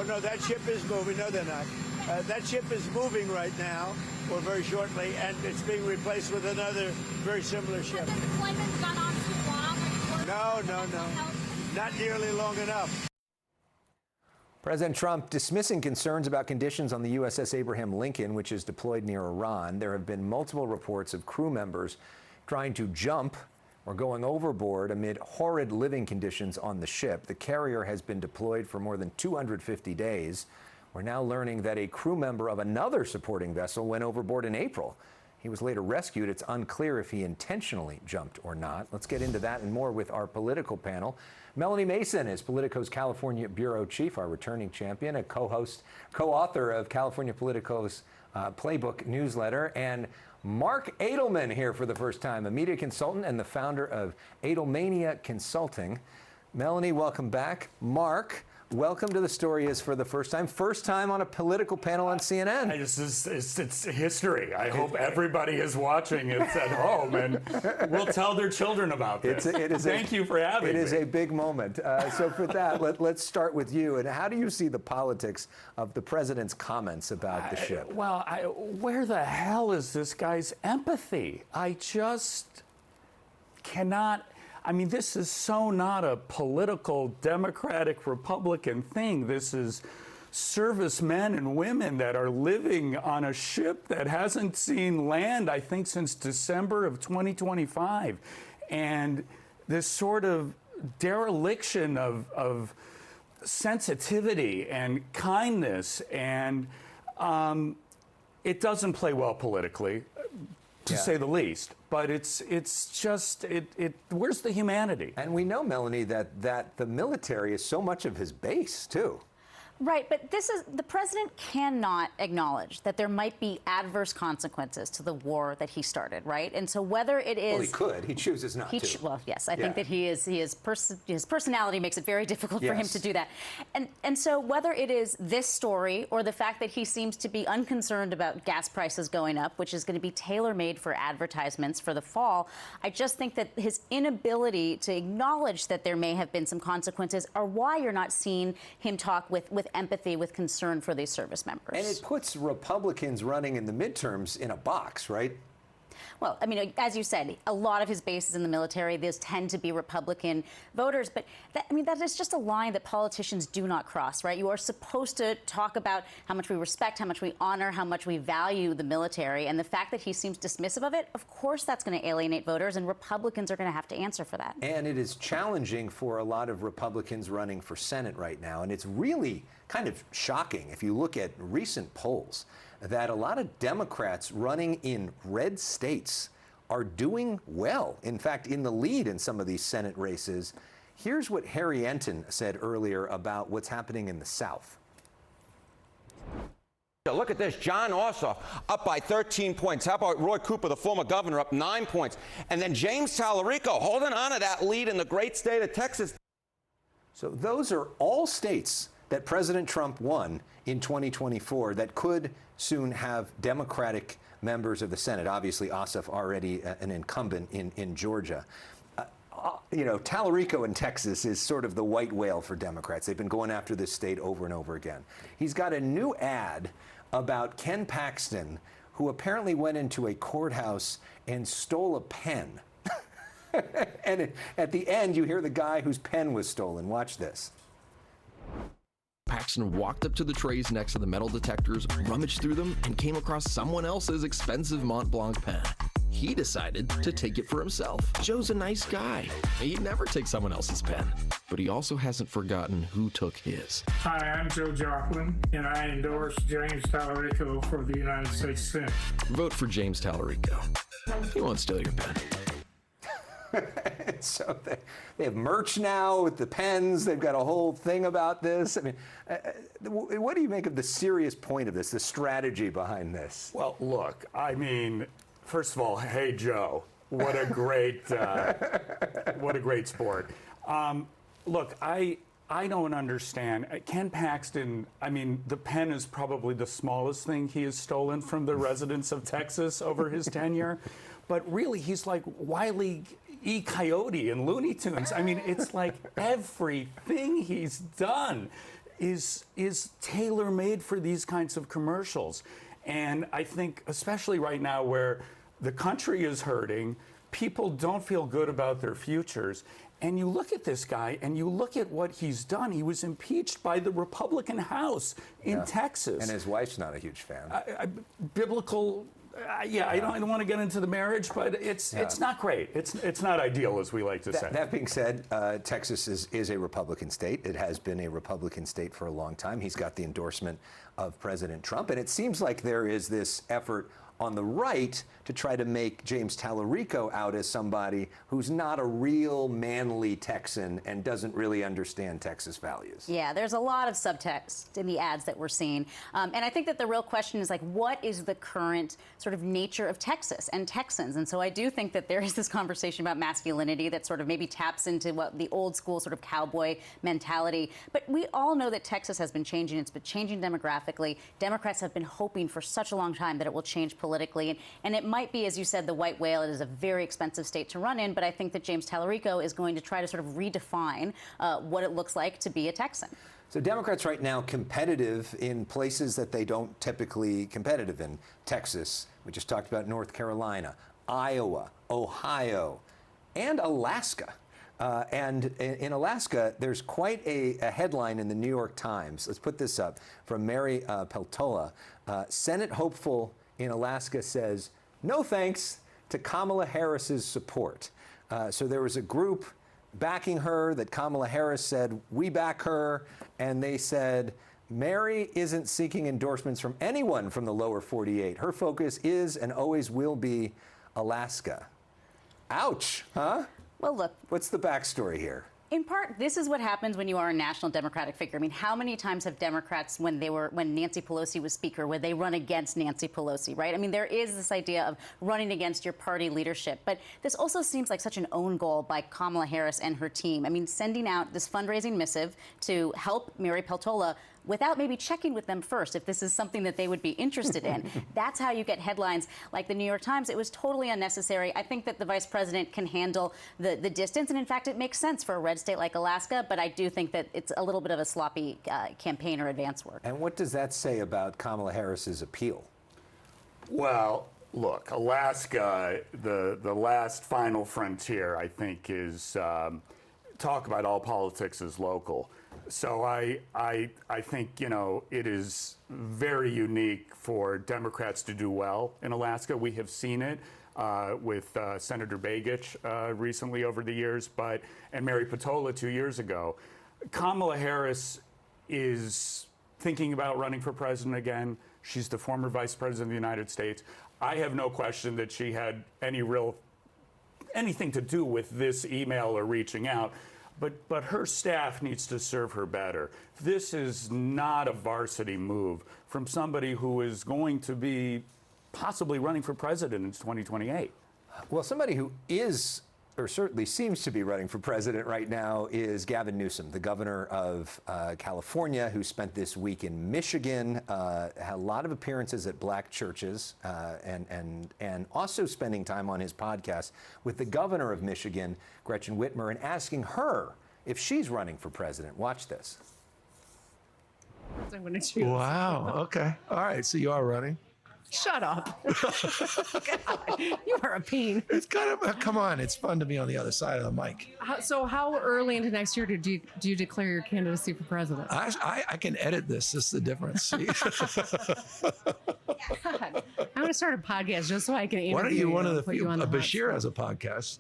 no, that ship is moving. No, they're not. That ship is moving right now, or very shortly, and it's being replaced with another very similar ship. Has the deployment gone on too long? No. Not nearly long enough. President Trump dismissing concerns about conditions on the USS Abraham Lincoln, which is deployed near Iran. There have been multiple reports of crew members trying to jump or going overboard amid horrid living conditions on the ship. The carrier has been deployed for more than 250 days. We're now learning that a crew member of another supporting vessel went overboard in April. He was later rescued. It's unclear if he intentionally jumped or not. Let's get into that and more with our political panel. Melanie Mason is Politico's California bureau chief, our returning champion, a co-author of California Politico's Playbook newsletter, and Marc Adelman here for the first time, a media consultant and the founder of Adelmania Consulting. Melanie, welcome back. Marc, welcome to The Story Is for the first time on a political panel on CNN. It's history. I hope everybody is watching it at home and will tell their children about this. Thank you for having me. It is a big moment. So for that, let's start with you. And how do you see the politics of the president's comments about the ship? Where the hell is this guy's empathy? I just cannot. I mean, this is so not a political Democratic Republican thing. This is servicemen and women that are living on a ship that hasn't seen land, I think, since December of 2025. And this sort of dereliction of sensitivity and kindness, and it doesn't play well politically, to say the least. But it's just, where's the humanity? And we know, Melanie, that the military is so much of his base, too. Right, but the president cannot acknowledge that there might be adverse consequences to the war that he started, right? And so whether it is... Well, he could. He chooses not to. Well, yes, I think that his personality makes it very difficult for him to do that. And so whether it is this story or the fact that he seems to be unconcerned about gas prices going up, which is going to be tailor-made for advertisements for the fall, I just think that his inability to acknowledge that there may have been some consequences are why you're not seeing him talk with empathy, with concern for these service members. And it puts Republicans running in the midterms in a box, right? Well, I mean, as you said, a lot of his base is in the military. These tend to be Republican voters. But that is just a line that politicians do not cross, right? You are supposed to talk about how much we respect, how much we honor, how much we value the military. And the fact that he seems dismissive of it, of course, that's going to alienate voters, and Republicans are going to have to answer for that. And it is challenging for a lot of Republicans running for Senate right now. And it's really kind of shocking if you look at recent polls that a lot of Democrats running in red states are doing well. In fact, in the lead in some of these Senate races. Here's what Harry Enton said earlier about what's happening in the South. Look at this, John Ossoff up by 13 points. How about Roy Cooper, the former governor, up 9 points? And then James Tallarico holding on to that lead in the great state of Texas. So those are all states that President Trump won in 2024 that could soon have Democratic members of the Senate. Obviously, Ossoff already an incumbent in Georgia. Tallarico in Texas is sort of the white whale for Democrats. They've been going after this state over and over again. He's got a new ad about Ken Paxton, who apparently went into a courthouse and stole a pen. And at the end, you hear the guy whose pen was stolen. Watch this. Paxton walked up to the trays next to the metal detectors, rummaged through them, and came across someone else's expensive Mont Blanc pen. He decided to take it for himself. Joe's a nice guy. He'd never take someone else's pen. But he also hasn't forgotten who took his. Hi, I'm Joe Joplin, and I endorse James Tallarico for the United States Senate. Vote for James Tallarico. He won't steal your pen. So they have merch now with the pens. They've got a whole thing about this. I mean, what do you make of the serious point of this, the strategy behind this? Well, look, I mean, first of all, hey, Joe, what a great sport. Look, I don't understand. Ken Paxton, I mean, the pen is probably the smallest thing he has stolen from the residents of Texas over his tenure. But really, he's like Wile E. Coyote in Looney Tunes. I mean, it's like everything he's done is tailor-made for these kinds of commercials. And I think, especially right now where the country is hurting, people don't feel good about their futures. And you look at this guy and you look at what he's done. He was impeached by the Republican House in Texas. And his wife's not a huge fan. I don't want to get into the marriage, but it's not great. It's not ideal, as we like to say. That being said, Texas is a Republican state. It has been a Republican state for a long time. He's got the endorsement of President Trump, and it seems like there is this effort on the right to try to make James Tallarico out as somebody who's not a real manly Texan and doesn't really understand Texas values. Yeah, there's a lot of subtext in the ads that we're seeing. And I think that the real question is, like, what is the current sort of nature of Texas and Texans? And so I do think that there is this conversation about masculinity that sort of maybe taps into what the old school sort of cowboy mentality. But we all know that Texas has been changing. It's been changing demographically. Democrats have been hoping for such a long time that it will change politically. And it might be, as you said, the white whale. It is a very expensive state to run in, but I think that James Tallarico is going to try to sort of redefine what it looks like to be a Texan. So Democrats right now competitive in places that they don't typically competitive in. Texas, we just talked about North Carolina, Iowa, Ohio, and Alaska. And in Alaska, there's quite a headline in the New York Times. Let's put this up from Mary Peltola. Senate hopeful in Alaska says, no thanks to Kamala Harris's support. So there was a group backing her that Kamala Harris said, we back her. And they said, Mary isn't seeking endorsements from anyone from the lower 48. Her focus is and always will be Alaska. Ouch, huh? Well, look. What's the backstory here? In part, this is what happens when you are a national Democratic figure. I mean, how many times have Democrats, when Nancy Pelosi was Speaker, where they run against Nancy Pelosi, right? I mean, there is this idea of running against your party leadership. But this also seems like such an own goal by Kamala Harris and her team. I mean, sending out this fundraising missive to help Mary Peltola without maybe checking with them first if this is something that they would be interested in. That's how you get headlines like the New York Times. It was totally unnecessary. I think that the vice president can handle the distance, and in fact, it makes sense for a red state like Alaska, but I do think that it's a little bit of a sloppy campaign or advance work. And what does that say about Kamala Harris's appeal? Well, look, Alaska, the last final frontier, I think, is talk about all politics is local. So I think, you know, it is very unique for Democrats to do well in Alaska. We have seen it with Senator Begich recently over the years, and Mary Peltola 2 years ago. Kamala Harris is thinking about running for president again. She's the former vice president of the United States. I have no question that she had anything to do with this email or reaching out. But her staff needs to serve her better. This is not a varsity move from somebody who is going to be possibly running for president in 2028. Well, somebody who is, or certainly seems to be running for president right now is Gavin Newsom, the governor of California, who spent this week in Michigan, had a lot of appearances at black churches, and also spending time on his podcast with the governor of Michigan, Gretchen Whitmer, and asking her if she's running for president. Watch this. I'm going to choose. Wow. Okay. All right. So you are running. Shut up. God, you are a pain. It's kind of, come on. It's fun to be on the other side of the mic. So how early into next year do you declare your candidacy for president? I can edit this. This is the difference. God, I'm going to start a podcast just so I can interview Why don't you, one of the put few, you on the hot Bashir spot. has a podcast.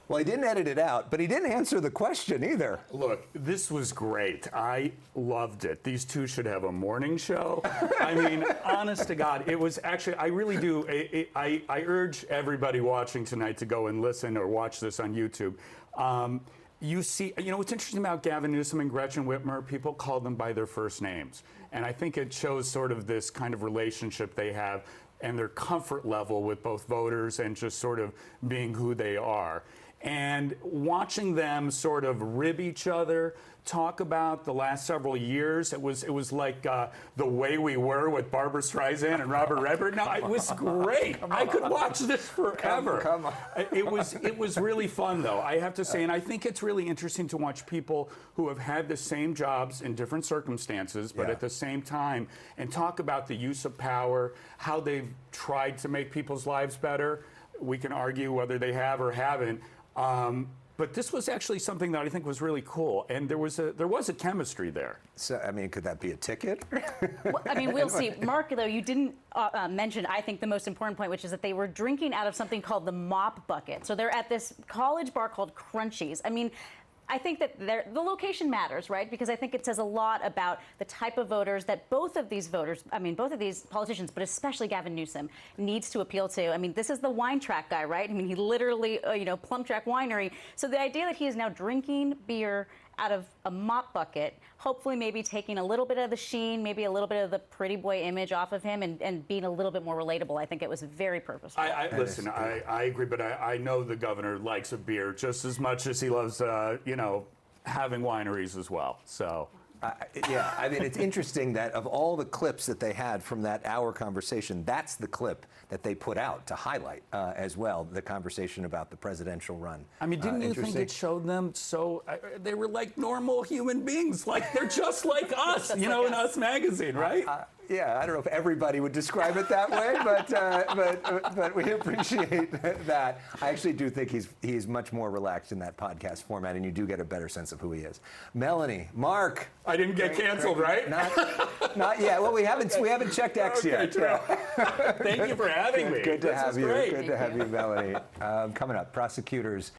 Well, he didn't edit it out, but he didn't answer the question either. Look, this was great. I loved it. These two should have a morning show. I mean, honest to God, it was actually, I really do. I urge everybody watching tonight to go and listen or watch this on YouTube. You see, you know, what's interesting about Gavin Newsom and Gretchen Whitmer, people call them by their first names. And I think it shows sort of this kind of relationship they have and their comfort level with both voters and just sort of being who they are. And watching them sort of rib each other, talk about the last several years, it was like The Way We Were with Barbara Streisand and Robert Redford. No, it was great. I could watch this forever. Come on. It was really fun, though, I have to say. And I think it's really interesting to watch people who have had the same jobs in different circumstances, but at the same time, and talk about the use of power, how they've tried to make people's lives better. We can argue whether they have or haven't. But this was actually something that I think was really cool, and there was a chemistry there. So, I mean, could that be a ticket? Well, I mean, we'll see. Marc, though, you didn't mention, I think, the most important point, which is that they were drinking out of something called the mop bucket. So they're at this college bar called Crunchies. I mean, I think that the location matters, right? Because I think it says a lot about the type of voters that both of these politicians, but especially Gavin Newsom, needs to appeal to. I mean, this is the wine track guy, right? I mean, he literally, Plum Track Winery. So the idea that he is now drinking beer out of a mop bucket, hopefully maybe taking a little bit of the sheen, maybe a little bit of the pretty boy image off of him and being a little bit more relatable. I think it was very purposeful. Listen, I agree, but I know the governor likes a beer just as much as he loves, having wineries as well. So. Yeah, I mean, it's interesting that of all the clips that they had from that hour conversation, that's the clip that they put out to highlight as well, the conversation about the presidential run. I mean, didn't you think it showed them they were like normal human beings, like they're just like us, in Us Magazine, right? Yeah, I don't know if everybody would describe it that way, but we appreciate that. I actually do think he's much more relaxed in that podcast format, and you do get a better sense of who he is. Melanie, Marc. I didn't get canceled, right? Not yet. Well, we haven't checked X yet. True. Thank you for having me. Good to have you. Great. Good to have you, Melanie. Coming up, prosecutors